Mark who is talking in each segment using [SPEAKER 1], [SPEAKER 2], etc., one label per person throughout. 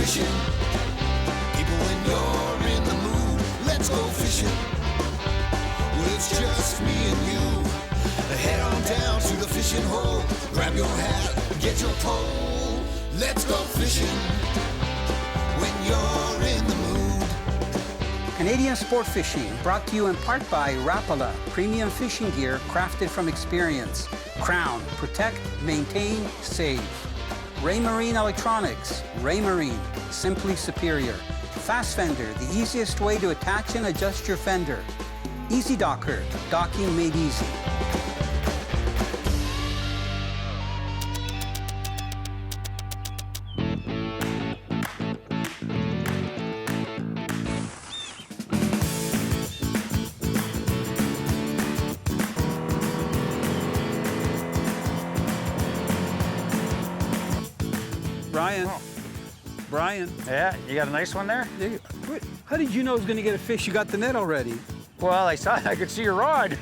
[SPEAKER 1] fishing. People, when you're in the mood, let's go fishing. Well, it's just me and you. Head on down to the fishing hole. Grab your hat, get your pole. Let's go fishing when you're in the mood.
[SPEAKER 2] Canadian Sport Fishing, brought to you in part by Rapala, premium fishing gear crafted from experience. Crown, protect, maintain, save. Ray Marine Electronics, Ray Marine, simply superior. Fast Fender, the easiest way to attach and adjust your fender. Easy Docker, docking made easy. Brian.
[SPEAKER 3] Yeah, you got a nice one there?
[SPEAKER 2] Wait, how did you know I was going to get a fish? You got the net already.
[SPEAKER 3] Well, I could see your rod.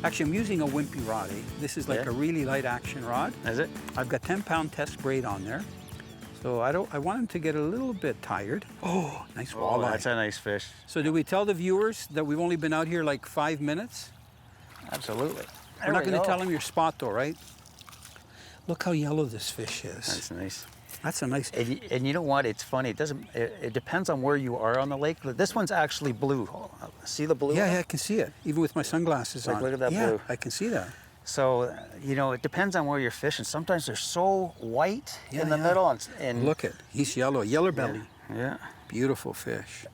[SPEAKER 2] Actually, I'm using a wimpy rod. This is like a really light action rod.
[SPEAKER 3] Is it?
[SPEAKER 2] I've got 10-pound test braid on there. So I want him to get a little bit tired. Oh, nice walleye.
[SPEAKER 3] That's a nice fish.
[SPEAKER 2] So do we tell the viewers that we've only been out here like 5 minutes?
[SPEAKER 3] Absolutely.
[SPEAKER 2] We're not going to tell them your spot though, right? Look how yellow this fish is.
[SPEAKER 3] That's nice.
[SPEAKER 2] That's a nice.
[SPEAKER 3] And you know what? It's funny. It depends on where you are on the lake. This one's actually blue. See the blue?
[SPEAKER 2] Yeah, I can see it. Even with my sunglasses on.
[SPEAKER 3] Look at that blue.
[SPEAKER 2] I can see that.
[SPEAKER 3] So, you know, it depends on where you're fishing. Sometimes they're so white in the middle. And
[SPEAKER 2] look at, he's yellow, yellow belly.
[SPEAKER 3] Yeah.
[SPEAKER 2] Beautiful fish.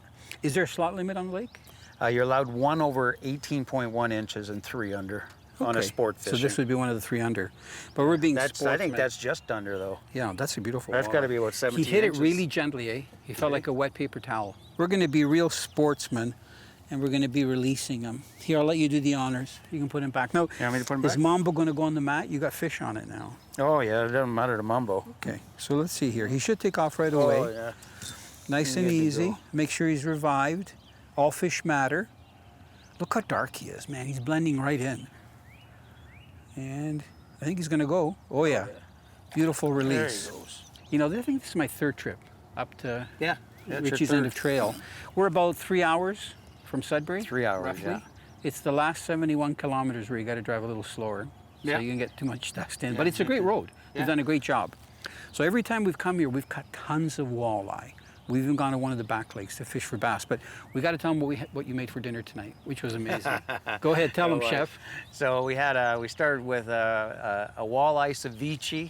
[SPEAKER 2] Is there a slot limit on the lake?
[SPEAKER 3] You're allowed 1 over 18.1 inches and 3 under.
[SPEAKER 2] Okay.
[SPEAKER 3] On a sport fishing.
[SPEAKER 2] So this would be one of the 3 under. But we're being sportsmen.
[SPEAKER 3] I think that's just under, though.
[SPEAKER 2] Yeah, that's a beautiful
[SPEAKER 3] That's got to be about 17
[SPEAKER 2] inches. He hit
[SPEAKER 3] inches.
[SPEAKER 2] it really gently, eh? He felt like a wet paper towel. We're going to be real sportsmen, and we're going to be releasing him. Here, I'll let you do the honors. You can put him back. No,
[SPEAKER 3] you want me to put him
[SPEAKER 2] is
[SPEAKER 3] back?
[SPEAKER 2] Mambo going to go on the mat? You got fish on it now.
[SPEAKER 3] Oh, yeah, it doesn't matter to Mambo.
[SPEAKER 2] Okay, so let's see here. He should take off right away.
[SPEAKER 3] Oh, yeah.
[SPEAKER 2] Nice and easy. Make sure he's revived. All fish matter. Look how dark he is, man. He's blending right in. And I think he's going to go. Oh, yeah. Beautiful release.
[SPEAKER 3] There he goes.
[SPEAKER 2] You know, I think this is my 3rd trip up to
[SPEAKER 3] Richie's
[SPEAKER 2] Ritchie's end of trail. We're about 3 hours from Sudbury.
[SPEAKER 3] 3 hours,
[SPEAKER 2] roughly.
[SPEAKER 3] yeah.
[SPEAKER 2] It's the last 71 kilometers where you got to drive a little slower, so you can get too much dust in. But it's a great road. We've done a great job. So every time we've come here, we've caught tons of walleye. We've even gone to one of the back lakes to fish for bass. But we got to tell them what you made for dinner tonight, which was amazing. Go ahead, tell them, Chef.
[SPEAKER 3] So we started with a walleye ceviche,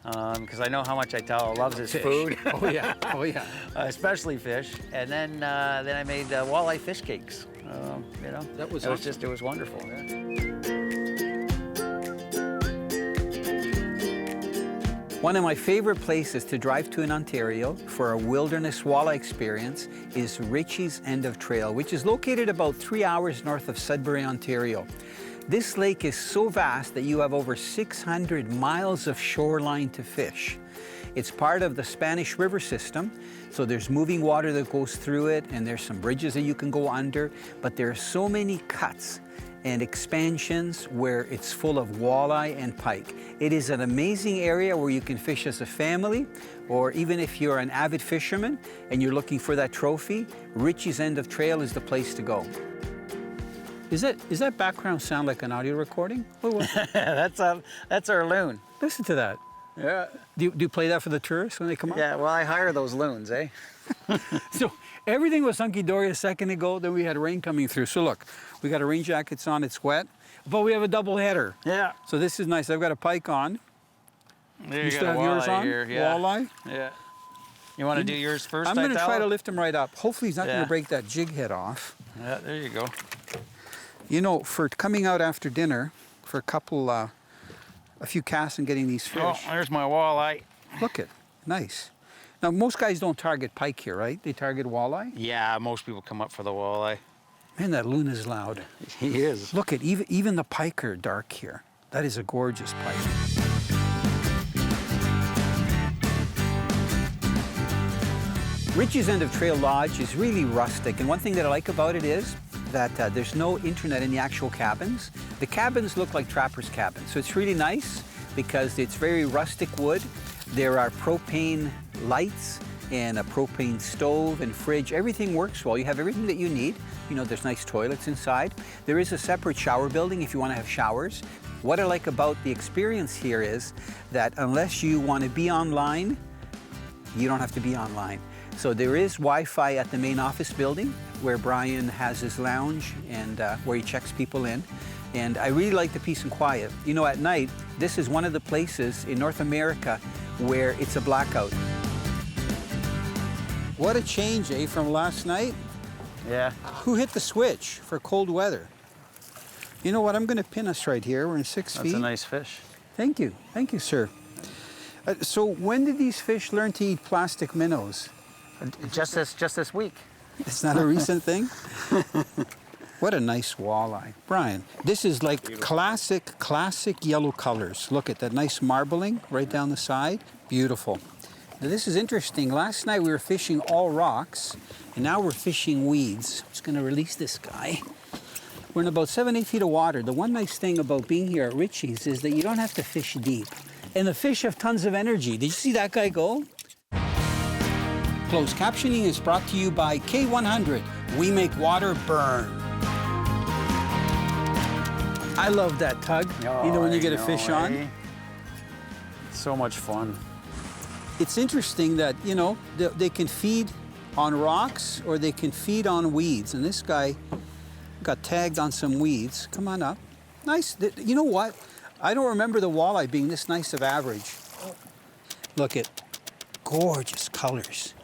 [SPEAKER 3] because I know how much Italo loves his food.
[SPEAKER 2] Oh yeah, oh yeah.
[SPEAKER 3] Especially fish. And then I made walleye fish cakes. You know,
[SPEAKER 2] it was
[SPEAKER 3] wonderful. Yeah.
[SPEAKER 2] One of my favorite places to drive to in Ontario for a wilderness walleye experience is Ritchie's End of Trail, which is located about 3 hours north of Sudbury, Ontario. This lake is so vast that you have over 600 miles of shoreline to fish. It's part of the Spanish River system, so there's moving water that goes through it, and there's some bridges that you can go under, but there are so many cuts and expansions where it's full of walleye and pike. It is an amazing area where you can fish as a family, or even if you're an avid fisherman and you're looking for that trophy, Ritchie's End of Trail is the place to go. Is that background sound like an audio recording?
[SPEAKER 3] That's our loon.
[SPEAKER 2] Listen to that.
[SPEAKER 3] Yeah.
[SPEAKER 2] Do you play that for the tourists when they come up?
[SPEAKER 3] Yeah, well, I hire those loons, eh?
[SPEAKER 2] So everything was hunky-dory a second ago, then we had rain coming through. So look, we got our rain jackets on, it's wet, but we have a double header.
[SPEAKER 3] Yeah.
[SPEAKER 2] So this is nice. I've got a pike on.
[SPEAKER 3] There
[SPEAKER 2] you still have yours on?
[SPEAKER 3] Here, yeah.
[SPEAKER 2] Walleye?
[SPEAKER 3] Yeah. You want to do yours first?
[SPEAKER 2] I'm going to try to lift him right up. Hopefully he's not going to break that jig head off.
[SPEAKER 3] Yeah, there you go.
[SPEAKER 2] You know, for coming out after dinner, for a few casts and getting these fish.
[SPEAKER 3] Oh, there's my walleye.
[SPEAKER 2] Look it, nice. Now, most guys don't target pike here, right? They target walleye?
[SPEAKER 3] Yeah, most people come up for the walleye.
[SPEAKER 2] Man, that loon is loud.
[SPEAKER 3] He is.
[SPEAKER 2] Look at, even the pike are dark here. That is a gorgeous pike. Ritchie's End of Trail Lodge is really rustic, and one thing that I like about it is that there's no internet in the actual cabins. The cabins look like trappers' cabins, so it's really nice because it's very rustic wood. There are propane lights, and a propane stove and fridge. Everything works well. You have everything that you need. You know, there's nice toilets inside. There is a separate shower building if you want to have showers. What I like about the experience here is that unless you want to be online, you don't have to be online. So there is Wi-Fi at the main office building where Brian has his lounge and where he checks people in. And I really like the peace and quiet. You know, at night, this is one of the places in North America where it's a blackout. What a change, eh, from last night?
[SPEAKER 3] Yeah.
[SPEAKER 2] Who hit the switch for cold weather? You know what, I'm gonna pin us right here. We're in 6 feet.
[SPEAKER 3] That's a nice fish.
[SPEAKER 2] Thank you, sir. So when did these fish learn to eat plastic minnows?
[SPEAKER 3] Just this week.
[SPEAKER 2] It's not a recent thing? What a nice walleye. Brian, this is like classic yellow colors. Look at that nice marbling right down the side. Beautiful. Now this is interesting. Last night we were fishing all rocks, and now we're fishing weeds. I'm just gonna release this guy. We're in about 7, 8 feet of water. The one nice thing about being here at Ritchie's is that you don't have to fish deep. And the fish have tons of energy. Did you see that guy go? Closed captioning is brought to you by K100. We make water burn. I love that tug. You know when you get a fish on?
[SPEAKER 3] So much fun.
[SPEAKER 2] It's interesting that, you know, they can feed on rocks or they can feed on weeds. And this guy got tagged on some weeds. Come on up. Nice. You know what? I don't remember the walleye being this nice of average. Look at gorgeous colors.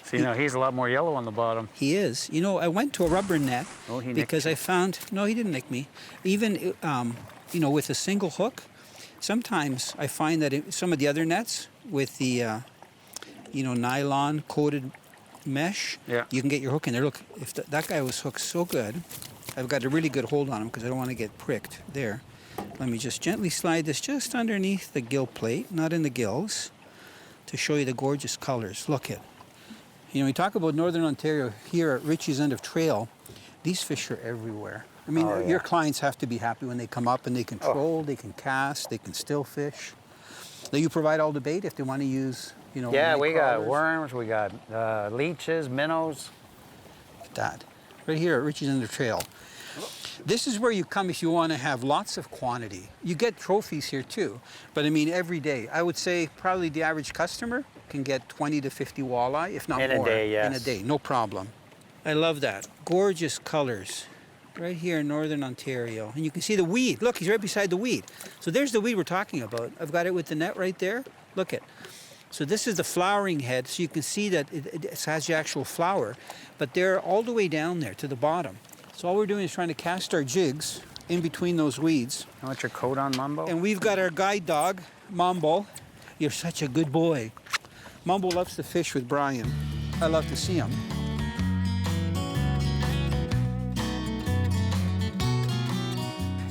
[SPEAKER 3] So, you know, he's a lot more yellow on the bottom.
[SPEAKER 2] He is. You know, I went to a rubber net because I found, no, he didn't nick me. Even, you know, with a single hook, sometimes I find that some of the other nets with the, you know, nylon coated mesh, you can get your hook in there. Look, if that guy was hooked so good, I've got a really good hold on him because I don't want to get pricked there. Let me just gently slide this just underneath the gill plate, not in the gills, to show you the gorgeous colors. Look at, you know, we talk about Northern Ontario here at Ritchie's End of Trail. These fish are everywhere. I mean, your clients have to be happy when they come up and they can troll, they can cast, they can still fish. Now you provide all the bait if they want to use, you know,
[SPEAKER 3] yeah, we
[SPEAKER 2] crawlers.
[SPEAKER 3] got worms, we got leeches, minnows.
[SPEAKER 2] Look at that. Right here at Ritchie's End of Trail. This is where you come if you want to have lots of quantity. You get trophies here too, but I mean every day. I would say probably the average customer can get 20 to 50 walleye, if not more.
[SPEAKER 3] In a day, yes.
[SPEAKER 2] In a day, no problem. I love that. Gorgeous colors. Right here in Northern Ontario. And you can see the weed. Look, he's right beside the weed. So there's the weed we're talking about. I've got it with the net right there. Look at. So this is the flowering head, so you can see that it has the actual flower, but they're all the way down there to the bottom. So all we're doing is trying to cast our jigs in between those weeds.
[SPEAKER 3] You want your coat on, Mambo?
[SPEAKER 2] And we've got our guide dog, Mambo. You're such a good boy. Mambo loves to fish with Brian. I love to see him.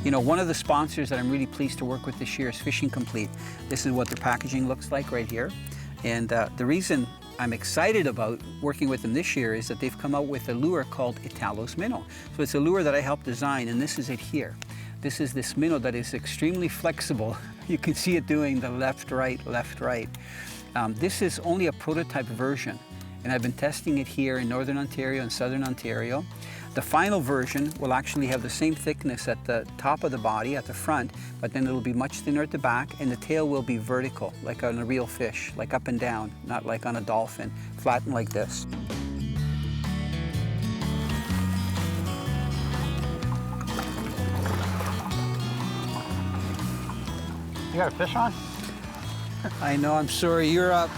[SPEAKER 2] You know, one of the sponsors that I'm really pleased to work with this year is Fishing Complete. This is what their packaging looks like right here. And the reason I'm excited about working with them this year is that they've come out with a lure called Italo's minnow. So it's a lure that I helped design, and this is it here. This is this minnow that is extremely flexible. You can see it doing the left, right, left, right. This is only a prototype version, and I've been testing it here in Northern Ontario and Southern Ontario. The final version will actually have the same thickness at the top of the body, at the front, but then it'll be much thinner at the back, and the tail will be vertical, like on a real fish, like up and down, not like on a dolphin, flattened like this.
[SPEAKER 3] You got a fish on?
[SPEAKER 2] I know, I'm sorry, you're up.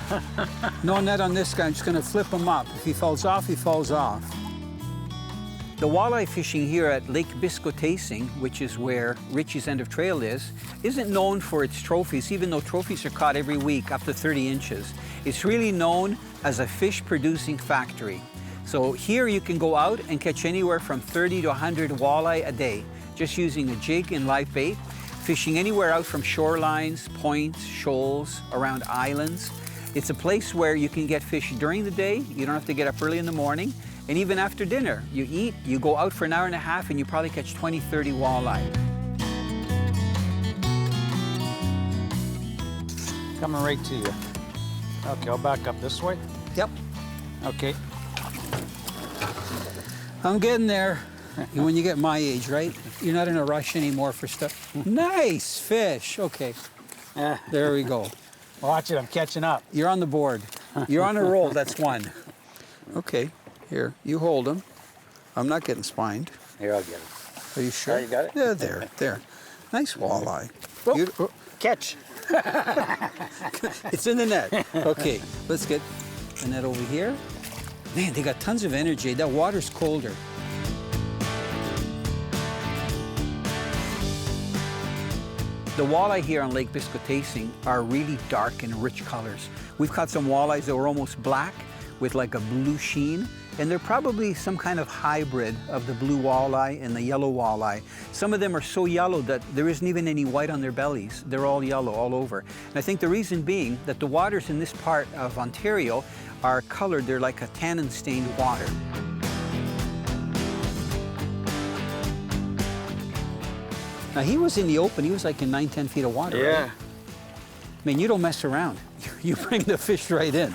[SPEAKER 2] No net on this guy, I'm just gonna flip him up. If he falls off, he falls off. The walleye fishing here at Lake Biscotasing, which is where Ritchie's End of Trail is, isn't known for its trophies, even though trophies are caught every week up to 30 inches. It's really known as a fish-producing factory. So here you can go out and catch anywhere from 30 to 100 walleye a day, just using a jig and live bait, fishing anywhere out from shorelines, points, shoals, around islands. It's a place where you can get fish during the day. You don't have to get up early in the morning. And even after dinner, you eat, you go out for an hour and a half, and you probably catch 20, 30 walleye.
[SPEAKER 4] Coming right to you. Okay, I'll back up this way.
[SPEAKER 2] Yep.
[SPEAKER 3] Okay.
[SPEAKER 2] I'm getting there. When you get my age, right? You're not in a rush anymore for stuff. Nice fish. Okay. There we go.
[SPEAKER 3] Watch it, I'm catching up.
[SPEAKER 2] You're on the board. You're on a roll. That's one. Okay. Here, you hold them. I'm not getting spined.
[SPEAKER 3] Here, I'll get it.
[SPEAKER 2] Are you sure?
[SPEAKER 3] Oh, you got it?
[SPEAKER 2] Yeah, there. Nice walleye.
[SPEAKER 3] Oh, catch.
[SPEAKER 2] It's in the net. Okay, let's get the net over here. Man, they got tons of energy. That water's colder. The walleye here on Lake Biscotacing are really dark and rich colors. We've caught some walleyes that were almost black with like a blue sheen, and they're probably some kind of hybrid of the blue walleye and the yellow walleye. Some of them are so yellow that there isn't even any white on their bellies. They're all yellow all over. And I think the reason being that the waters in this part of Ontario are colored, they're like a tannin-stained water. Now he was in the open, he was like in 9, 10 feet of water,
[SPEAKER 3] Yeah.
[SPEAKER 2] right? I mean, you don't mess around. You bring the fish right in,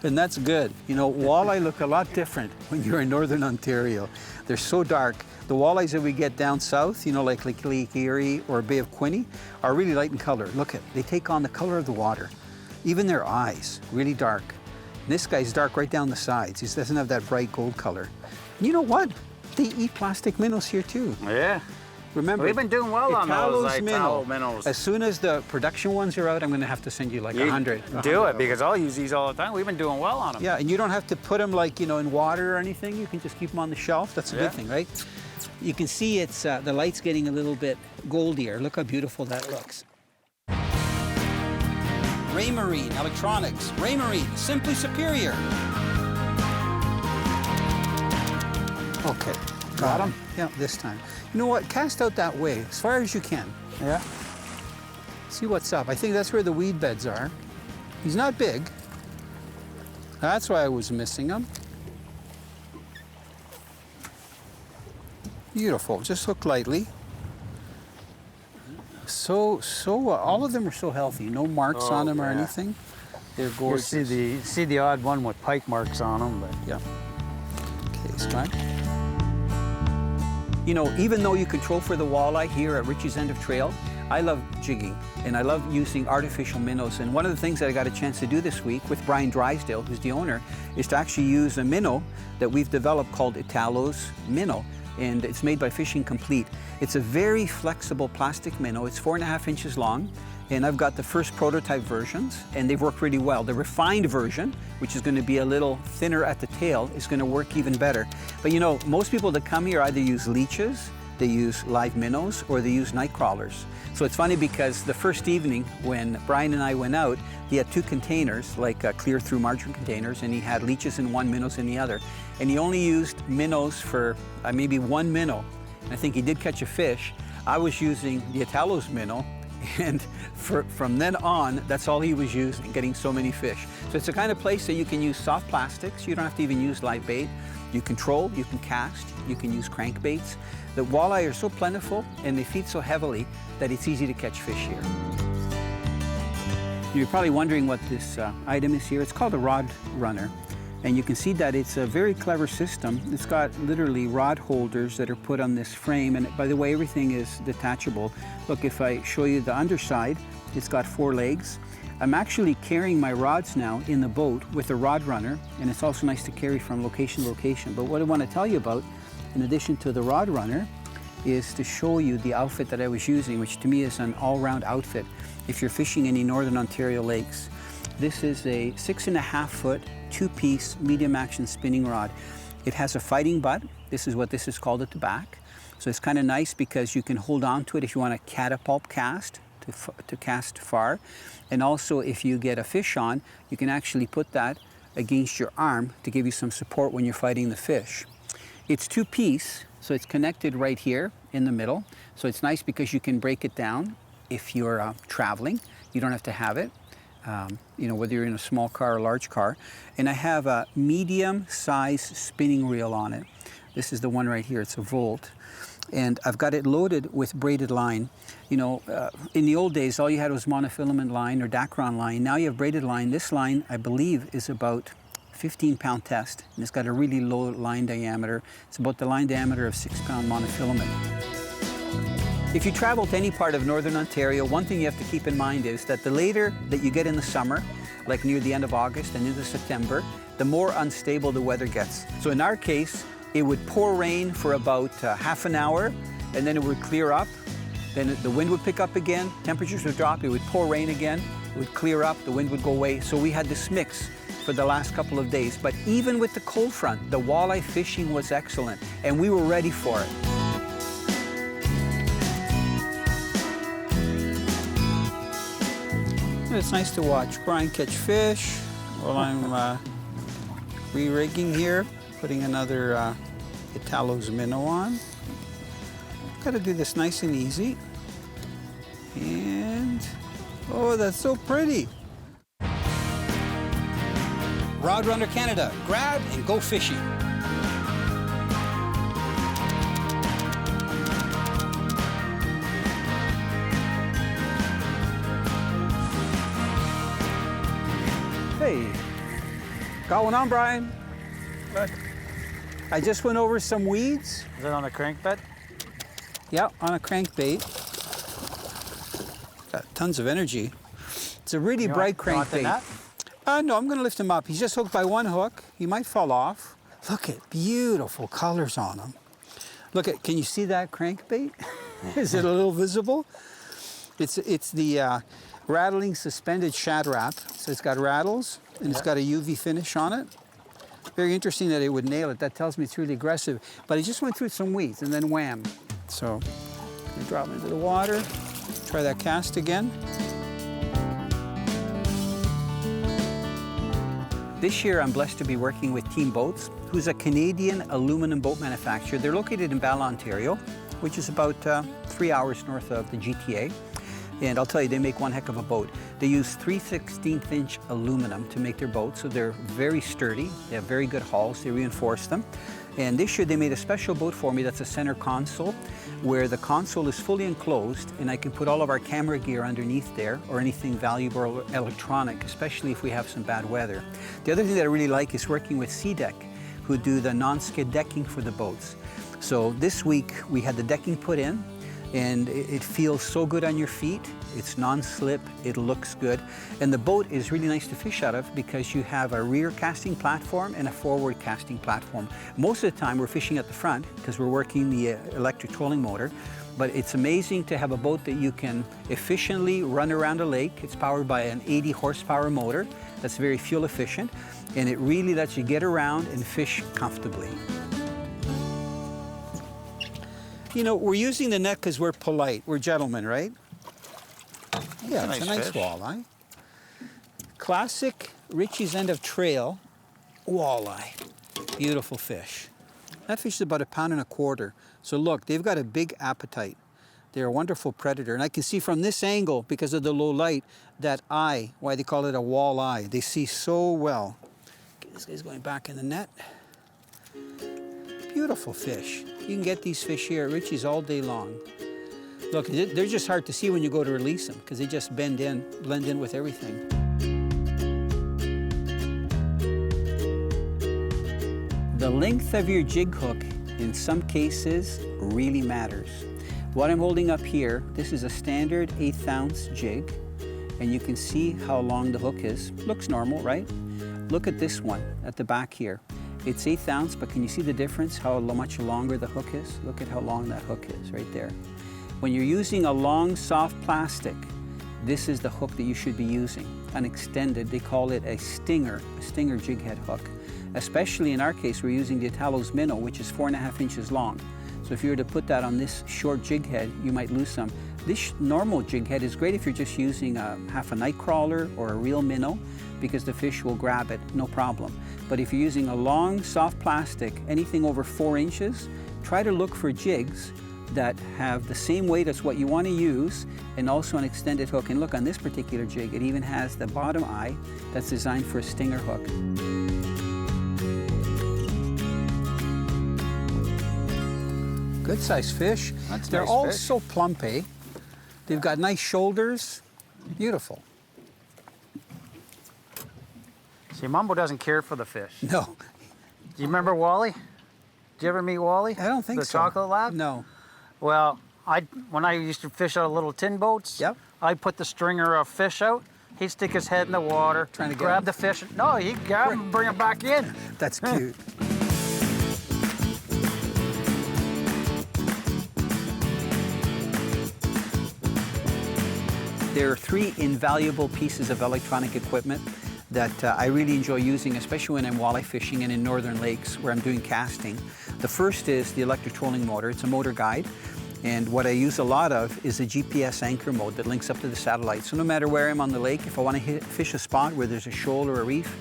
[SPEAKER 2] and that's good. You know, walleye look a lot different when you're in northern Ontario. They're so dark. The walleyes that we get down south, you know, like Lake Erie or Bay of Quinte, are really light in color. Look at, they take on the color of the water. Even their eyes, really dark. And this guy's dark right down the sides. He doesn't have that bright gold color. And you know what? They eat plastic minnows here too.
[SPEAKER 3] Yeah.
[SPEAKER 2] Remember,
[SPEAKER 3] We've been doing well on those Italo minnows.
[SPEAKER 2] As soon as the production ones are out, I'm going to have to send you like 100.
[SPEAKER 3] Do it, because I'll use these all the time. We've been doing well on them.
[SPEAKER 2] Yeah, and you don't have to put them like, you know, in water or anything. You can just keep them on the shelf. That's a good thing, right? You can see it's the light's getting a little bit goldier. Look how beautiful that looks. Raymarine Electronics. Raymarine, simply superior. Okay. Got him? Yeah, this time. You know what? Cast out that way, as far as you can.
[SPEAKER 3] Yeah.
[SPEAKER 2] See what's up. I think that's where the weed beds are. He's not big. That's why I was missing him. Beautiful. Just hook lightly. All of them are so healthy. No marks on them or anything. They're gorgeous.
[SPEAKER 3] You see the odd one with pike marks on them, but
[SPEAKER 2] yeah. Okay, Scott. You know, even though you control for the walleye here at Richie's End of Trail, I love jigging and I love using artificial minnows. And one of the things that I got a chance to do this week with Brian Drysdale, who's the owner, is to actually use a minnow that we've developed called Italo's minnow. And it's made by Fishing Complete. It's a very flexible plastic minnow. It's 4.5 inches long. And I've got the first prototype versions, and they've worked really well. The refined version, which is going to be a little thinner at the tail, is going to work even better. But you know, most people that come here either use leeches, they use live minnows, or they use night crawlers. So it's funny because the first evening when Brian and I went out, he had 2 containers, like clear through margarine containers, and he had leeches in one, minnows in the other. And he only used minnows for maybe 1 minnow. And I think he did catch a fish. I was using the Italo's minnow, and from then on, that's all he was using, getting so many fish. So it's the kind of place that you can use soft plastics. You don't have to even use live bait. You can troll, you can cast, you can use crankbaits. The walleye are so plentiful and they feed so heavily that it's easy to catch fish here. You're probably wondering what this item is here. It's called a rod runner. And you can see that it's a very clever system. It's got literally rod holders that are put on this frame. And by the way, everything is detachable. Look, if I show you the underside, it's got 4 legs. I'm actually carrying my rods now in the boat with a rod runner, and it's also nice to carry from location to location. But what I want to tell you about, in addition to the rod runner, is to show you the outfit that I was using, which to me is an all-round outfit if you're fishing any Northern Ontario lakes. This is a 6.5-foot, 2-piece medium action spinning rod. It has a fighting butt. This is what this is called at the back. So it's kind of nice because you can hold on to it if you want to catapult cast, to cast far. And also if you get a fish on, you can actually put that against your arm to give you some support when you're fighting the fish. It's 2-piece, so it's connected right here in the middle. So it's nice because you can break it down if you're traveling. You don't have to have it. You know, whether you're in a small car or large car. And I have a medium-size spinning reel on it. This is the one right here, it's a Volt. And I've got it loaded with braided line. You know, in the old days, all you had was monofilament line or Dacron line. Now you have braided line. This line, I believe, is about 15-pound test, and it's got a really low line diameter. It's about the line diameter of 6-pound monofilament. If you travel to any part of Northern Ontario, one thing you have to keep in mind is that the later that you get in the summer, like near the end of August and into September, the more unstable the weather gets. So in our case, it would pour rain for about half an hour, and then it would clear up. Then the wind would pick up again, temperatures would drop, it would pour rain again, it would clear up, the wind would go away. So we had this mix for the last couple of days. But even with the cold front, the walleye fishing was excellent, and we were ready for it. It's nice to watch Brian catch fish while I'm re-rigging here, putting another Italo Labignan on. Got to do this nice and easy. And, oh, that's so pretty. Rod Runner Canada, grab and go fishing. Hey, got one on, Brian.
[SPEAKER 3] What?
[SPEAKER 2] I just went over some weeds.
[SPEAKER 3] Is it on a crankbait?
[SPEAKER 2] Yeah, on a crankbait. Got tons of energy. It's a really bright crankbait. No, I'm going to lift him up. He's just hooked by one hook. He might fall off. Look at beautiful colors on him. Look at, can you see that crankbait? Is it a little visible? It's the rattling suspended shad wrap. So it's got rattles and it's got a UV finish on it. Very interesting that it would nail it. That tells me it's really aggressive. But he just went through some weeds and then wham. So we drop him into the water. Try that cast again. This year I'm blessed to be working with Team Boats, who's a Canadian aluminum boat manufacturer. They're located in Bell, Ontario, which is about 3 hours north of the GTA. And I'll tell you, they make one heck of a boat. They use 3/16" aluminum to make their boats, so they're very sturdy. They have very good hulls. They reinforce them. And this year they made a special boat for me that's a center console, where the console is fully enclosed, and I can put all of our camera gear underneath there, or anything valuable or electronic, especially if we have some bad weather. The other thing that I really like is working with SeaDeck, who do the non-skid decking for the boats. So this week we had the decking put in, and it feels so good on your feet. It's non-slip, it looks good. And the boat is really nice to fish out of because you have a rear casting platform and a forward casting platform. Most of the time we're fishing at the front because we're working the electric trolling motor. But it's amazing to have a boat that you can efficiently run around a lake. It's powered by an 80 horsepower motor that's very fuel efficient, and it really lets you get around and fish comfortably. You know, we're using the net because we're polite. We're gentlemen, right? Yeah, it's a nice walleye. Classic Ritchie's end of trail walleye. Beautiful fish. That fish is about 1.25 pounds. So look, they've got a big appetite. They're a wonderful predator. And I can see from this angle, because of the low light, that eye, why they call it a walleye. They see so well. Okay, this guy's going back in the net. Beautiful fish. You can get these fish here at Ritchie's all day long. Look, they're just hard to see when you go to release them because they just blend in with everything. The length of your jig hook in some cases really matters. What I'm holding up here, this is a standard 1/8 ounce jig, and you can see how long the hook is. Looks normal, right? Look at this one at the back here. It's 1/8 ounce, but can you see the difference, how much longer the hook is? Look at how long that hook is right there. When you're using a long, soft plastic, this is the hook that you should be using. An extended, they call it a stinger jig head hook. Especially in our case, we're using the Italo Labignan, which is 4.5 inches long. So if you were to put that on this short jig head, you might lose some. This normal jig head is great if you're just using half a night crawler or a real minnow, because the fish will grab it, no problem. But if you're using a long, soft plastic, anything over 4 inches, try to look for jigs that have the same weight as what you want to use, and also an extended hook. And look, on this particular jig, it even has the bottom eye that's designed for a stinger hook. Good sized fish. They're
[SPEAKER 3] nice
[SPEAKER 2] all
[SPEAKER 3] fish.
[SPEAKER 2] so plumpy. They've got nice shoulders. Beautiful.
[SPEAKER 3] See, Mumbo doesn't care for the fish.
[SPEAKER 2] No,
[SPEAKER 3] Do you remember Wally? Did you ever meet Wally?
[SPEAKER 2] I don't think
[SPEAKER 3] the
[SPEAKER 2] so.
[SPEAKER 3] The chocolate lab?
[SPEAKER 2] No.
[SPEAKER 3] Well, when I used to fish out of little tin boats,
[SPEAKER 2] Yep.
[SPEAKER 3] I'd put the stringer of fish out. He'd stick his head in the water,
[SPEAKER 2] Trying to get
[SPEAKER 3] grab
[SPEAKER 2] him?
[SPEAKER 3] the fish. No, he'd grab him and bring him back in.
[SPEAKER 2] That's cute. There are 3 invaluable pieces of electronic equipment that I really enjoy using, especially when I'm walleye fishing and in northern lakes where I'm doing casting. The first is the electric trolling motor. It's a motor guide. And what I use a lot of is a GPS anchor mode that links up to the satellite. So no matter where I'm on the lake, if I want to fish a spot where there's a shoal or a reef,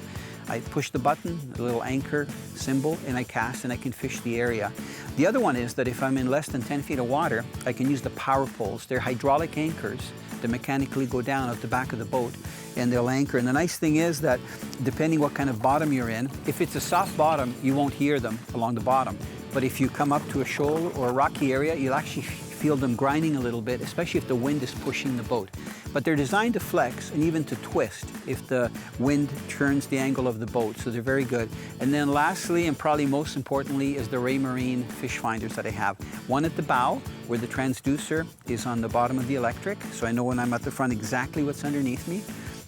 [SPEAKER 2] I push the button, a little anchor symbol, and I cast and I can fish the area. The other one is that if I'm in less than 10 feet of water, I can use the power poles. They're hydraulic anchors that mechanically go down at the back of the boat and they'll anchor. And the nice thing is that depending what kind of bottom you're in, if it's a soft bottom, you won't hear them along the bottom. But if you come up to a shoal or a rocky area, you'll actually feel them grinding a little bit, especially if the wind is pushing the boat. But they're designed to flex and even to twist if the wind turns the angle of the boat, so they're very good. And then lastly, and probably most importantly, is the Raymarine fish finders that I have. One at the bow, where the transducer is on the bottom of the electric, so I know when I'm at the front exactly what's underneath me.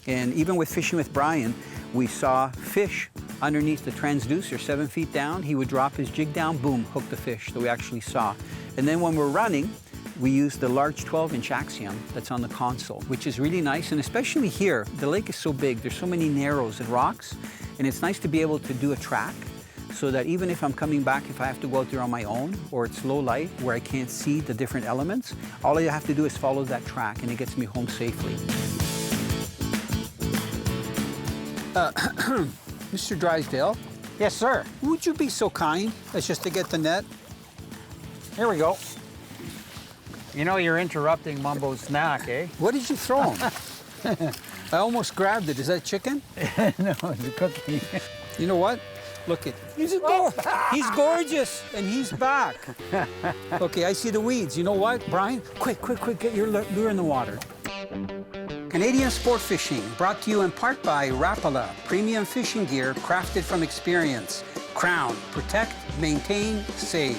[SPEAKER 2] And even with fishing with Brian, we saw fish underneath the transducer 7 feet down. He would drop his jig down, boom, hook the fish that we actually saw. And then when we're running, we use the large 12-inch axiom that's on the console, which is really nice. And especially here, the lake is so big, there's so many narrows and rocks, and it's nice to be able to do a track so that even if I'm coming back, if I have to go out there on my own, or it's low light where I can't see the different elements, all I have to do is follow that track and it gets me home safely. Mr. Drysdale,
[SPEAKER 3] Yes, sir.
[SPEAKER 2] would you be so kind as just to get the net?
[SPEAKER 3] Here we go. You know you're interrupting Mumbo's snack, eh?
[SPEAKER 2] What did you throw him? I almost grabbed it. Is that chicken?
[SPEAKER 3] No, it's a cookie.
[SPEAKER 2] You know what? Look at he's gorgeous and he's back. Okay, I see the weeds. You know what, Brian? Quick, get your lure in the water. Canadian Sport Fishing, brought to you in part by Rapala, premium fishing gear crafted from experience. Crown, protect, maintain, save.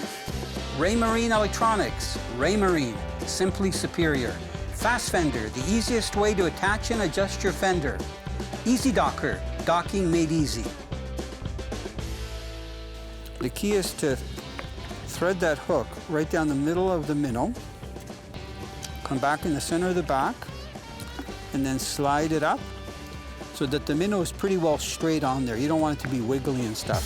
[SPEAKER 2] Raymarine Electronics, Raymarine, simply superior. Fast Fender, the easiest way to attach and adjust your fender. Easy Docker, docking made easy. The key is to thread that hook right down the middle of the minnow, come back in the center of the back, and then slide it up so that the minnow is pretty well straight on there. You don't want it to be wiggly and stuff.